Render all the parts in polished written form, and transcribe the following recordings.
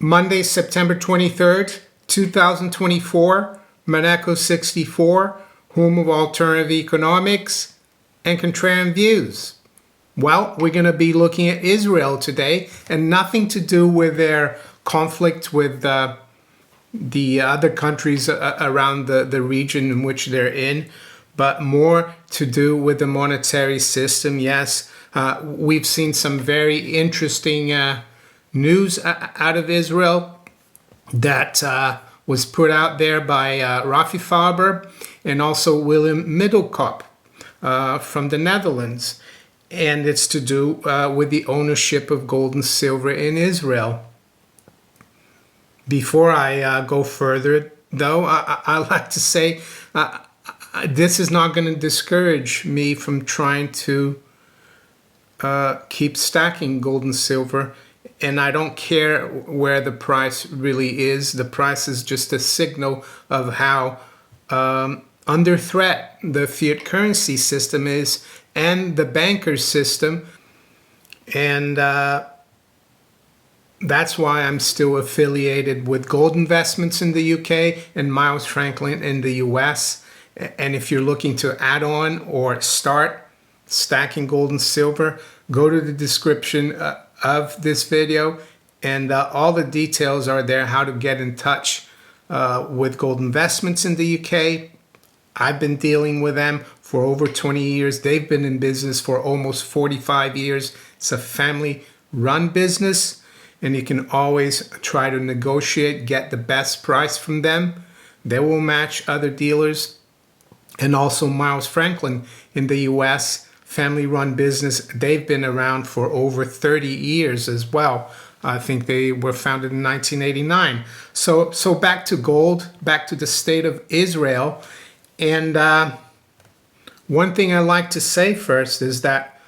Monday, September 23rd, 2024, Monaco 64, home of alternative economics and contrarian views. Well, we're going to be looking at Israel today, and nothing to do with their conflict with the other countries around the region in which they're in, but more to do with the monetary system. Yes, we've seen some very interesting news out of Israel that was put out there by Rafi Faber and also Willem Middelkoop from the Netherlands. And it's to do with the ownership of gold and silver in Israel. Before I go further, though, I like to say this is not going to discourage me from trying to keep stacking gold and silver. And I don't care where the price really is. The price is just a signal of how under threat the fiat currency system is and the banker system. And that's why I'm still affiliated with gold investments in the UK and Miles Franklin in the US. And if you're looking to add on or start stacking gold and silver, go to the description of this video, and all the details are there how to get in touch with gold investments in the UK. I've been dealing with them for over 20 years. They've been in business for almost 45 years. It's a family-run business, and you can always try to negotiate, get the best price from them. They will match other dealers. And also Miles Franklin in the US, family-run business. They've been around for over 30 years as well. I think they were founded in 1989. So back to gold, back to the state of Israel. And one thing I like to say first is that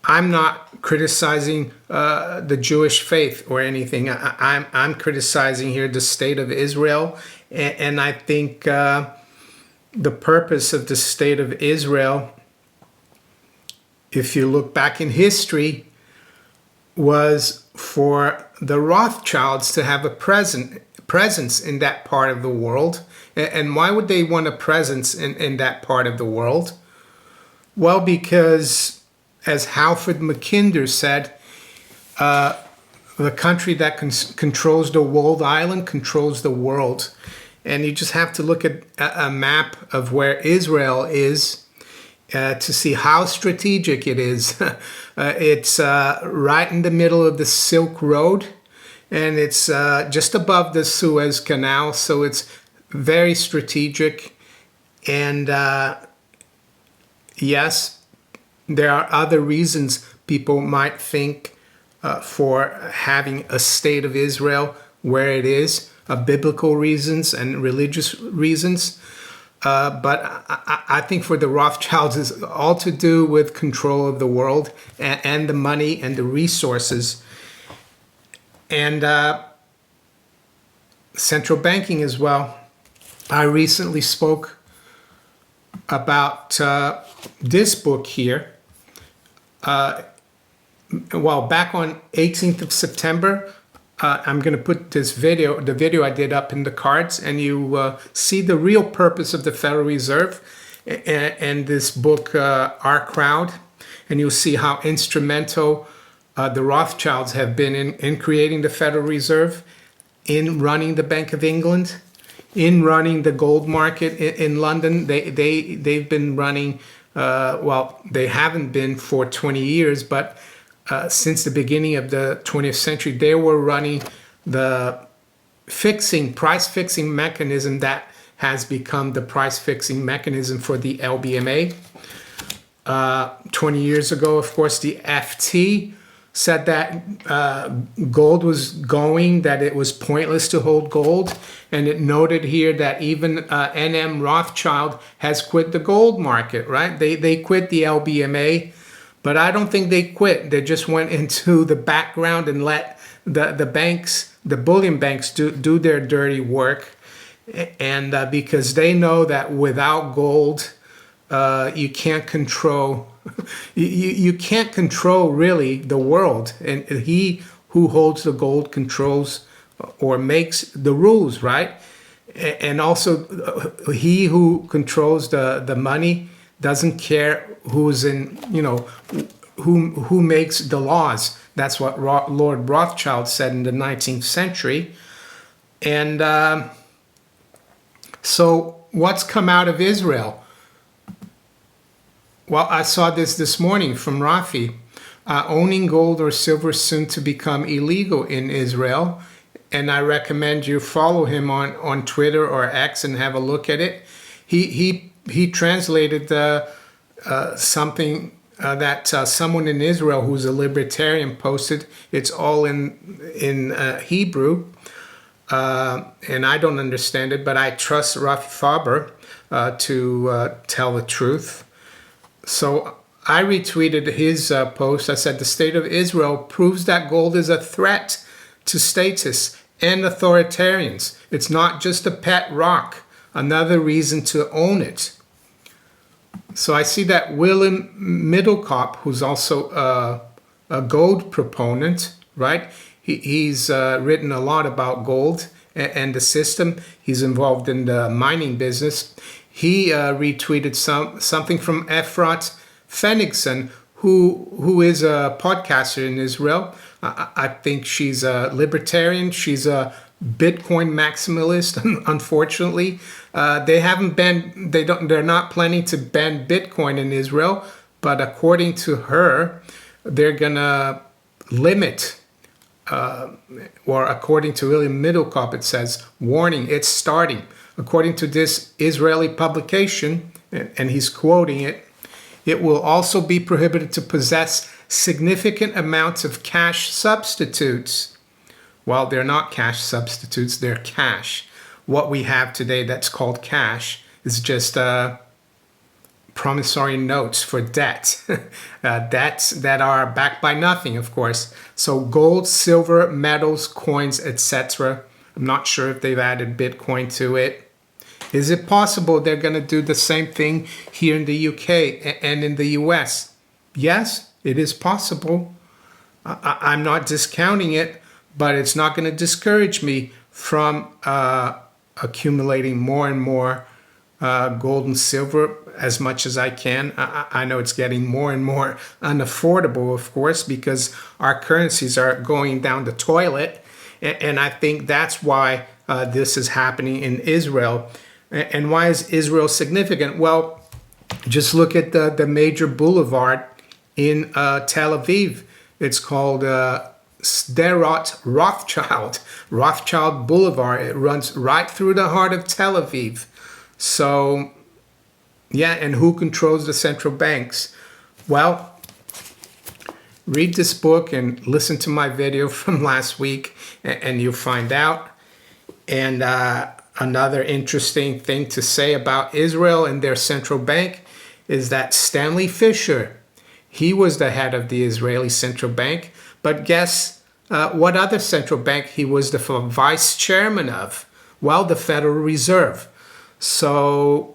I'm not criticizing the Jewish faith or anything. I'm criticizing here the state of Israel. And I think the purpose of the state of Israel, if you look back in history, was for the Rothschilds to have a presence in that part of the world. And why would they want a presence in that part of the world? Well, because, as Halford Mackinder said, the country that controls the walled island controls the world. And you just have to look at a map of where Israel is to see how strategic it is. It's right in the middle of the Silk Road, and it's just above the Suez Canal, so it's very strategic. And yes, there are other reasons people might think for having a state of Israel where it is, biblical reasons and religious reasons. But I think for the Rothschilds is all to do with control of the world and the money and the resources. And central banking as well. I recently spoke about this book here. Well, back on 18th of September, I'm going to put the video I did up in the cards, and you see the real purpose of the Federal Reserve and this book, Our Crowd, and you'll see how instrumental the Rothschilds have been in creating the Federal Reserve, in running the Bank of England, in running the gold market in London. They've been running, well, they haven't been for 20 years, but since the beginning of the 20th century, they were running the price fixing mechanism that has become the price fixing mechanism for the LBMA. 20 years ago, of course, the FT said that gold was going, that it was pointless to hold gold. And it noted here that even NM Rothschild has quit the gold market, right? They quit the LBMA. But I don't think they quit. They just went into the background and let the banks, the bullion banks, do their dirty work. And because they know that without gold, you can't control, you can't control really the world. And he who holds the gold controls or makes the rules, right? And also, he who controls the money doesn't care who's in, who makes the laws. That's what Lord Rothschild said in the 19th century. And so what's come out of Israel? Well, I saw this morning from Rafi. Owning gold or silver soon to become illegal in Israel. And I recommend you follow him on Twitter or X and have a look at it. He translated something that someone in Israel who's a libertarian posted. It's all in Hebrew, and I don't understand it, but I trust Rafi Faber to tell the truth. So I retweeted his post. I said, the state of Israel proves that gold is a threat to statists and authoritarians. It's not just a pet rock, another reason to own it. So I see that Willem Middelkoop, who's also a gold proponent, right? He's written a lot about gold and the system. He's involved in the mining business. He retweeted something from Efrat Fenigson, who is a podcaster in Israel. I think she's a libertarian. She's a Bitcoin maximalist. Unfortunately, they're not planning to ban Bitcoin in Israel, but according to her, they're gonna limit. Or according to William Middelkoop, it says, warning, it's starting. According to this Israeli publication, and he's quoting it, it will also be prohibited to possess significant amounts of cash substitutes. Well, they're not cash substitutes, they're cash. What we have today that's called cash is just promissory notes for debt. Debts that are backed by nothing, of course. So gold, silver, metals, coins, etc. I'm not sure if they've added Bitcoin to it. Is it possible they're going to do the same thing here in the UK and in the US? Yes, it is possible. I'm not discounting it, but it's not going to discourage me from accumulating more and more gold and silver as much as I can. I know it's getting more and more unaffordable, of course, because our currencies are going down the toilet. And I think that's why this is happening in Israel. And why is Israel significant? Well, just look at the major boulevard in Tel Aviv. It's called Sderot Rothschild Boulevard. It runs right through the heart of Tel Aviv. So, yeah, and who controls the central banks? Well, read this book and listen to my video from last week, and you'll find out. And another interesting thing to say about Israel and their central bank is that Stanley Fischer, he was the head of the Israeli central bank, but guess what other central bank he was the vice chairman of? Well, the Federal Reserve. So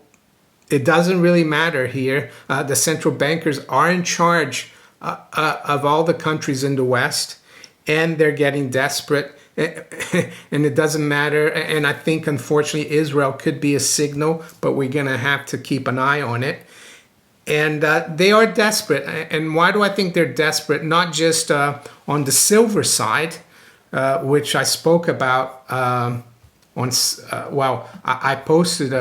it doesn't really matter here. The central bankers are in charge of all the countries in the West, and they're getting desperate. And it doesn't matter. And I think, unfortunately, Israel could be a signal, but we're going to have to keep an eye on it. And they are desperate. And why do I think they're desperate? Not just on the silver side, which I spoke about I posted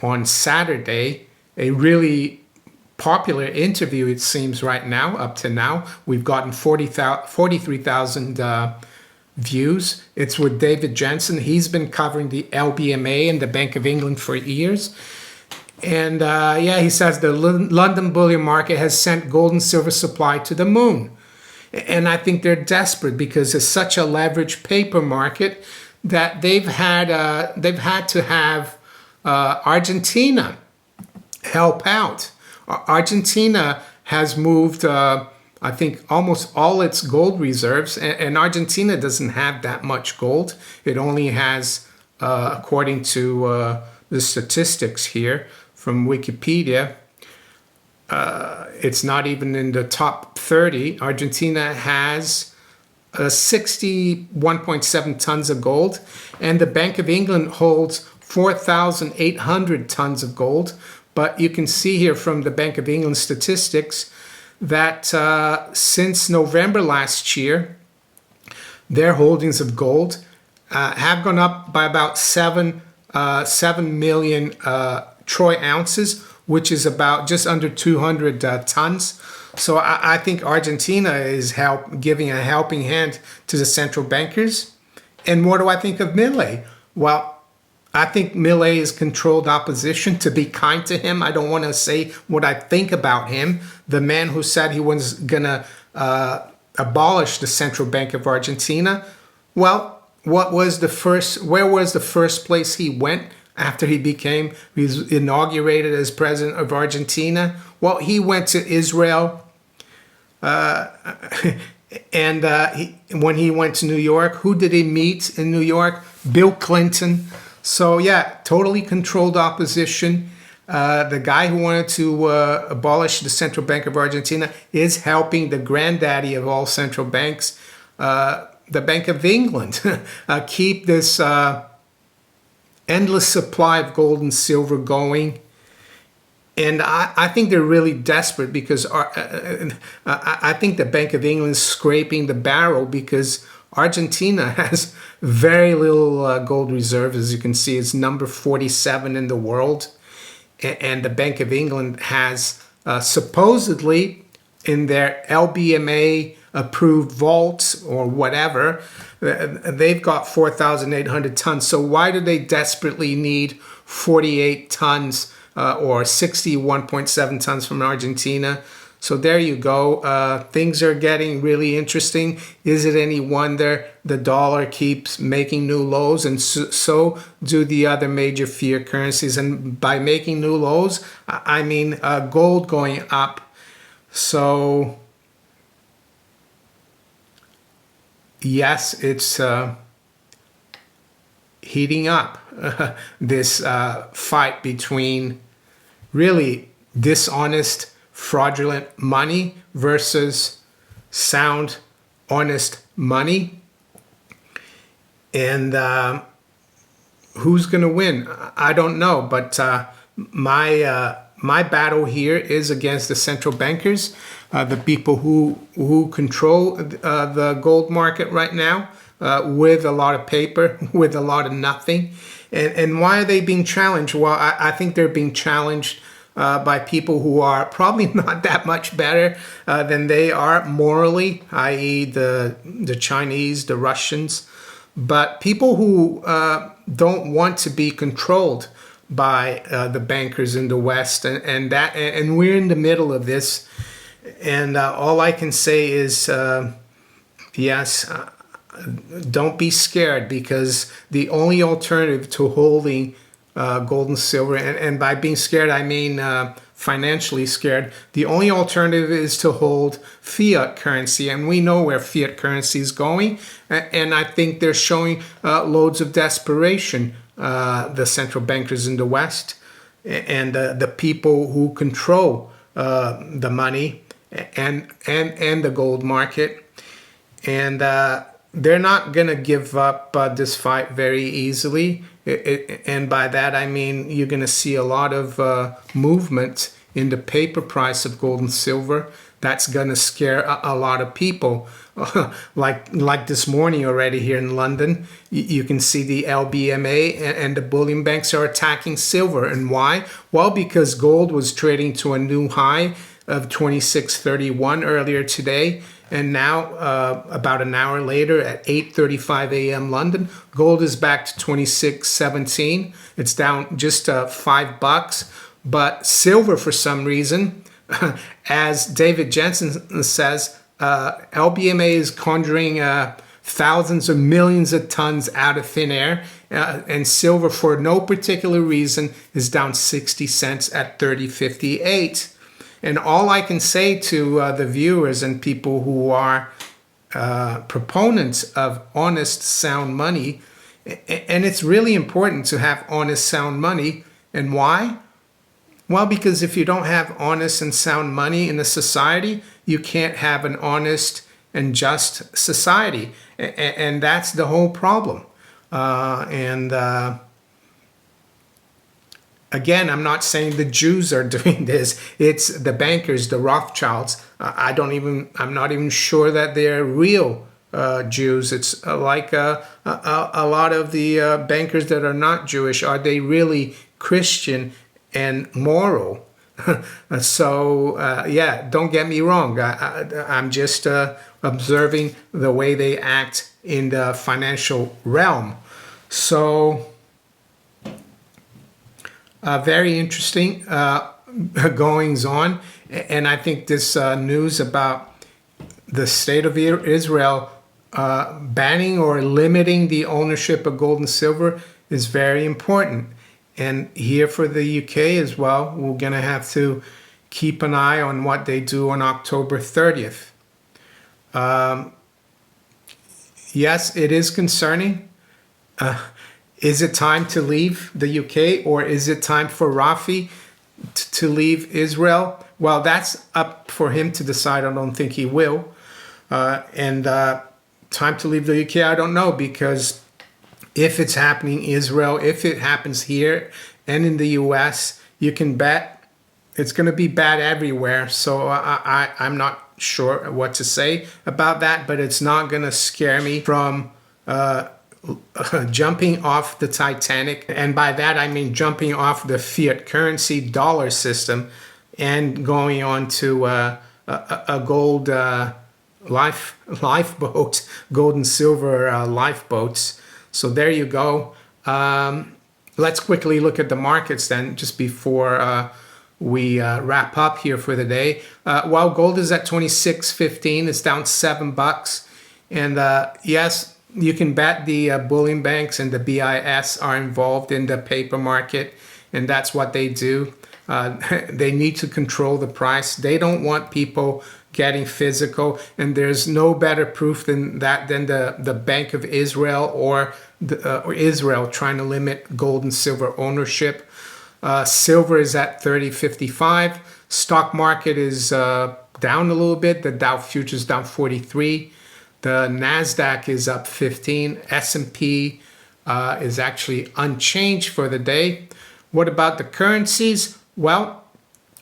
on Saturday a really popular interview, it seems, right now. Up to now, we've gotten 43,000 views. It's with David Jensen. He's been covering the LBMA and the Bank of England for years. And he says the London bullion market has sent gold and silver supply to the moon. And I think they're desperate because it's such a leveraged paper market that they've had to have Argentina help out. Argentina has moved, I think, almost all its gold reserves, and Argentina doesn't have that much gold. It only has, according to the statistics here from Wikipedia, It's not even in the top 30. Argentina has 61.7 tons of gold, and the Bank of England holds 4,800 tons of gold. But you can see here from the Bank of England statistics that since November last year, their holdings of gold have gone up by about 7 million troy ounces, which is about just under 200 tons. So I think Argentina is giving a helping hand to the central bankers. And what do I think of Milei? Well, I think Milei is controlled opposition, to be kind to him. I don't want to say what I think about him. The man who said he was going to abolish the Central Bank of Argentina. Well, where was the first place he went after he was inaugurated as president of Argentina? Well, he went to Israel. And when he went to New York, who did he meet in New York? Bill Clinton. So yeah, totally controlled opposition. The guy who wanted to abolish the Central Bank of Argentina is helping the granddaddy of all central banks, the Bank of England, keep this endless supply of gold and silver going. And I think they're really desperate because I think the Bank of England is scraping the barrel because Argentina has very little gold reserve. As you can see, it's number 47 in the world. And the Bank of England has supposedly in their LBMA approved vaults or whatever, they've got 4,800 tons. So why do they desperately need 48 tons or 61.7 tons from Argentina? So there you go. Things are getting really interesting. Is it any wonder the dollar keeps making new lows? And so do the other major fiat currencies. And by making new lows, I mean gold going up. So yes, it's heating up. This fight between really dishonest, fraudulent money versus sound, honest money. And who's going to win? I don't know. But my battle here is against the central bankers, the people who control the gold market right now, with a lot of paper, with a lot of nothing. And why are they being challenged? Well, I think they're being challenged by people who are probably not that much better than they are morally, i.e. the Chinese, the Russians, but people who don't want to be controlled by the bankers in the West, and we're in the middle of this. And all I can say is, yes, don't be scared, because the only alternative to holding gold and silver, and by being scared I mean financially scared, the only alternative is to hold fiat currency, and we know where fiat currency is going, and I think they're showing loads of desperation, the central bankers in the West and the people who control the money and the gold market, and they're not going to give up this fight very easily. And by that I mean you're going to see a lot of movement in the paper price of gold and silver. That's going to scare a lot of people. like this morning already here in London, you can see the LBMA and the bullion banks are attacking silver. And why? Well, because gold was trading to a new high of 26.31 earlier today. And now, about an hour later at 8:35 a.m. London, gold is back to 26.17. It's down just $5. But silver, for some reason, as David Jensen says, LBMA is conjuring thousands or millions of tons out of thin air. And silver, for no particular reason, is down 60 cents at 30.58. And all I can say to the viewers and people who are proponents of honest, sound money, and it's really important to have honest, sound money. And why? Well, because if you don't have honest and sound money in a society, you can't have an honest and just society. And that's the whole problem. And again, I'm not saying the Jews are doing this. It's the bankers, the Rothschilds. I'm not even sure that they're real Jews. It's like a lot of the bankers that are not Jewish. Are they really Christian and moral? So yeah, don't get me wrong. I'm just observing the way they act in the financial realm. So very interesting goings on. And I think this news about the state of Israel banning or limiting the ownership of gold and silver is very important. And here for the UK as well, we're going to have to keep an eye on what they do on October 30th. Yes, it is concerning. Is it time to leave the UK, or is it time for Rafi to leave Israel? Well, that's up for him to decide. I don't think he will. And time to leave the UK, I don't know, because if it's happening in Israel, if it happens here and in the US, you can bet it's going to be bad everywhere. So I'm not sure what to say about that, but it's not going to scare me from jumping off the Titanic. And by that, I mean jumping off the fiat currency dollar system and going on to a gold lifeboat, gold and silver lifeboats. So there you go. Let's quickly look at the markets then, just before we wrap up here for the day. Well, gold is at 26.15. It's down $7. And yes, you can bet the bullion banks and the BIS are involved in the paper market, and that's what they do. They need to control the price. They don't want people getting physical, and there's no better proof than the Bank of Israel or Israel trying to limit gold and silver ownership. Silver is at 30.55. Stock market is down a little bit. The Dow futures down 43. The Nasdaq is up 15. S&P is actually unchanged for the day. What about the currencies? Well,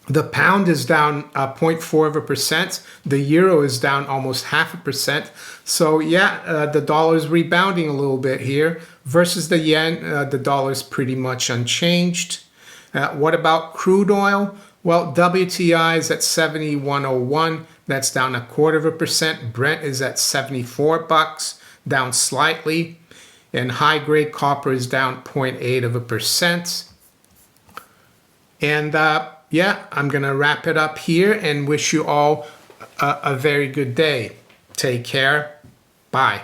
the pound is down 0.4%. The euro is down almost 0.5%. So yeah, the dollar is rebounding a little bit here. Versus the yen, the dollar is pretty much unchanged. What about crude oil? Well, WTI is at 71.01. That's down 0.25%. Brent is at $74, down slightly. And high-grade copper is down 0.8%. And yeah, I'm going to wrap it up here and wish you all a very good day. Take care. Bye.